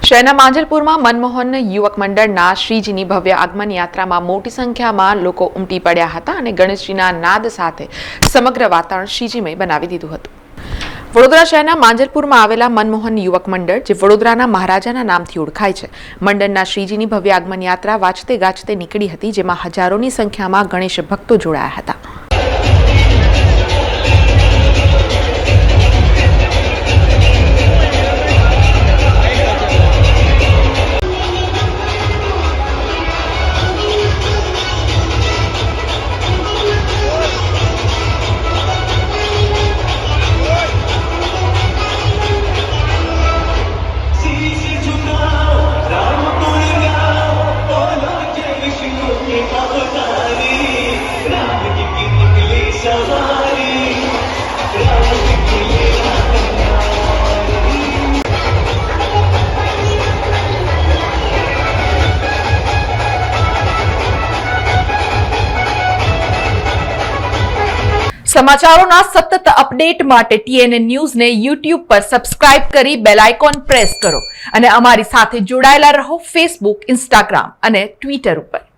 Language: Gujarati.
શહેરના માંજલપુરમાં મનમોહન યુવક મંડળના શ્રીજીની ભવ્ય આગમન યાત્રામાં મોટી સંખ્યામાં લોકો ઉમટી પડ્યા હતા અને ગણેશજીના નાદ સાથે સમગ્ર વાતાવરણ શ્રીજીમય બનાવી દીધું હતું. વડોદરા શહેરના માંજલપુરમાં આવેલા મનમોહન યુવક મંડળ, જે વડોદરાના મહારાજાના નામથી ઓળખાય છે, મંડળના શ્રીજીની ભવ્ય આગમન યાત્રા વાજતે ગાજતે નીકળી હતી, જેમાં હજારોની સંખ્યામાં ગણેશ ભક્તો જોડાયા હતા. સમાચારોના સતત અપડેટ માટે TNN ન્યૂઝને YouTube પર સબસ્ક્રાઇબ કરી બેલ આઇકોન પ્રેસ કરો અને અમારી સાથે જોડાયેલા રહો Facebook, Instagram અને Twitter ઉપર.